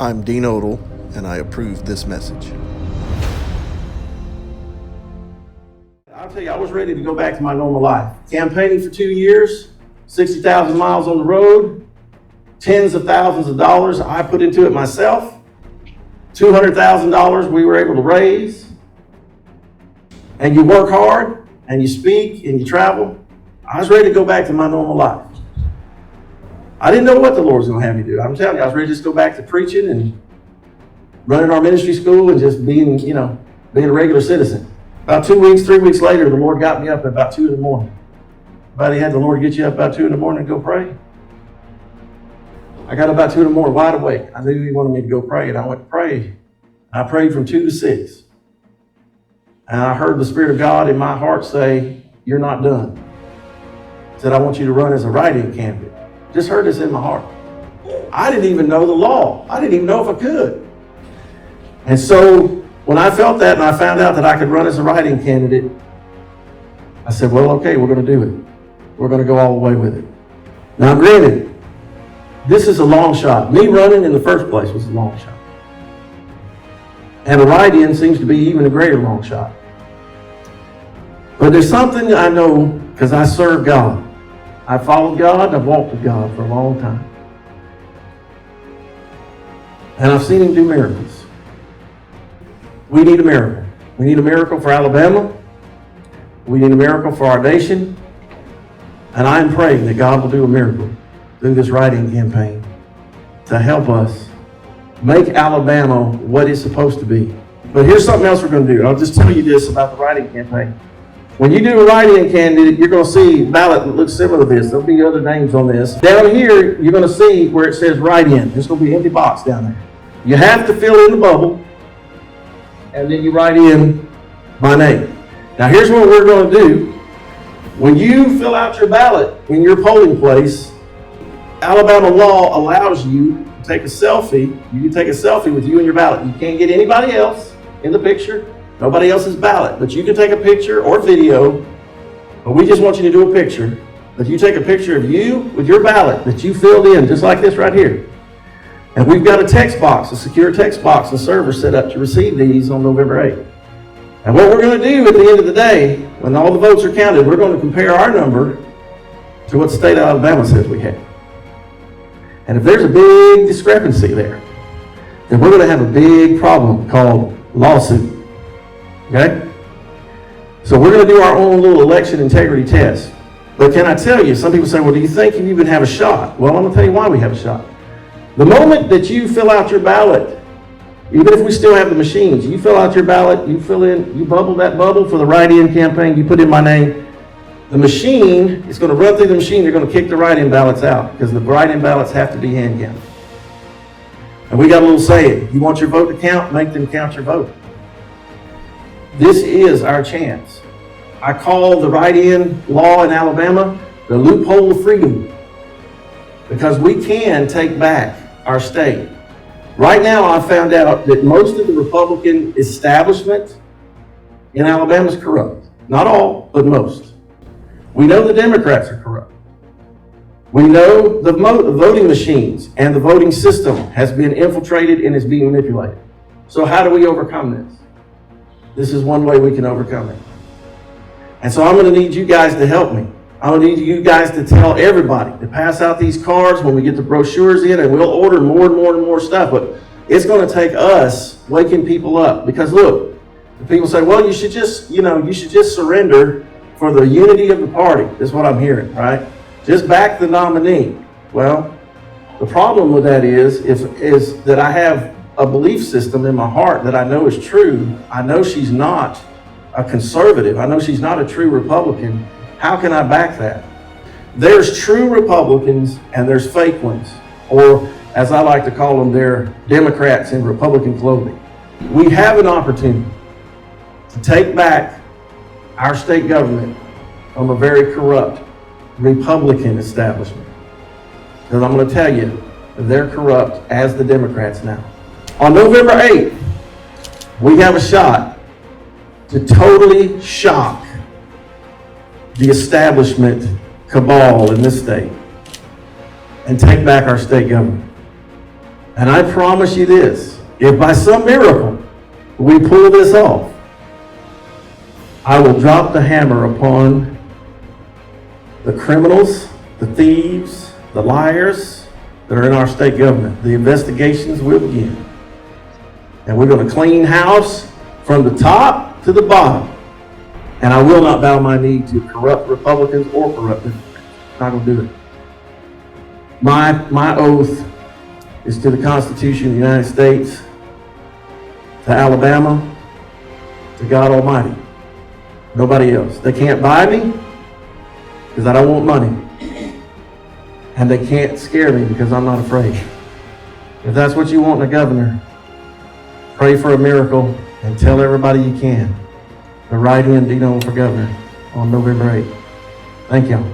I'm Dean Odle, and I approve this message. I'll tell you, I was ready to go back to my normal life. Campaigning for 2 years, 60,000 miles on the road, tens of thousands of dollars I put into it myself, $200,000 we were able to raise. And you work hard, and you speak, and you travel. I was ready to go back to my normal life. I didn't know what the Lord was going to have me do. I'm telling you, I was ready to just go back to preaching and running our ministry school and just being a regular citizen. About 3 weeks later, the Lord got me up at about 2 in the morning. Buddy, had the Lord get you up about 2 in the morning and go pray? I got up about 2 in the morning, wide awake. I knew He wanted me to go pray, and I went to pray. I prayed from 2 to 6. And I heard the Spirit of God in my heart say, "You're not done." He said, "I want you to run as a write-in candidate." Just heard this in my heart. I didn't even know the law. I didn't even know if I could. And so when I felt that and I found out that I could run as a write-in candidate, I said, well, okay, we're going to do it. We're going to go all the way with it. Now, granted, this is a long shot. Me running in the first place was a long shot. And a write-in seems to be even a greater long shot. But there's something I know because I serve God. I followed God and I've walked with God for a long time. And I've seen Him do miracles. We need a miracle. We need a miracle for Alabama. We need a miracle for our nation. And I'm praying that God will do a miracle through this write-in campaign to help us make Alabama what it's supposed to be. But here's something else we're going to do. I'll just tell you this about the write-in campaign. When you do a write-in candidate, you're going to see a ballot that looks similar to this. There'll be other names on this. Down here, you're going to see where it says write-in. There's going to be an empty box down there. You have to fill in the bubble, and then you write in my name. Now, here's what we're going to do. When you fill out your ballot in your polling place, Alabama law allows you to take a selfie. You can take a selfie with you and your ballot. You can't get anybody else in the picture. Nobody else's ballot, but you can take a picture or video, but we just want you to do a picture. But you take a picture of you with your ballot that you filled in, just like this right here. And we've got a text box, a secure text box, and server set up to receive these on November 8th. And what we're going to do at the end of the day, when all the votes are counted, we're going to compare our number to what the state of Alabama says we have. And if there's a big discrepancy there, then we're going to have a big problem called lawsuit. Okay? So we're going to do our own little election integrity test. But can I tell you, some people say, well, do you think you even have a shot? Well, I'm going to tell you why we have a shot. The moment that you fill out your ballot, even if we still have the machines, you fill out your ballot, you fill in, you bubble that bubble for the write-in campaign, you put in my name, the machine is going to run through the machine, they're going to kick the write-in ballots out because the write-in ballots have to be hand counted. And we got a little saying, you want your vote to count, make them count your vote. This is our chance. I call the write-in law in Alabama the loophole of freedom because we can take back our state. Right now, I found out that most of the Republican establishment in Alabama is corrupt. Not all, but most. We know the Democrats are corrupt. We know the voting machines and the voting system has been infiltrated and is being manipulated. So how do we overcome this? This is one way we can overcome it. And so I'm going to need you guys to help me. I'm going to need you guys to tell everybody to pass out these cards when we get the brochures in, and we'll order more and more and more stuff. But it's going to take us waking people up. Because look, the people say, well, you should just surrender for the unity of the party. That's what I'm hearing, right? Just back the nominee. Well, the problem with that is that I have a belief system in my heart that I know is true. I know she's not a conservative. I know she's not a true Republican. How can I back that? There's true Republicans and there's fake ones, or as I like to call them, they're Democrats in Republican clothing. We have an opportunity to take back our state government from a very corrupt Republican establishment. Because I'm going to tell you, they're corrupt as the Democrats now. On November 8th, we have a shot to totally shock the establishment cabal in this state and take back our state government. And I promise you this, if by some miracle we pull this off, I will drop the hammer upon the criminals, the thieves, the liars that are in our state government. The investigations will begin. And we're going to clean house from the top to the bottom. And I will not bow my knee to corrupt Republicans or corrupt Democrats. I'm not going to do it. My oath is to the Constitution of the United States, to Alabama, to God Almighty. Nobody else. They can't buy me because I don't want money. And they can't scare me because I'm not afraid. If that's what you want in a governor, pray for a miracle and tell everybody you can to write in Dino for governor on November 8th. Thank y'all.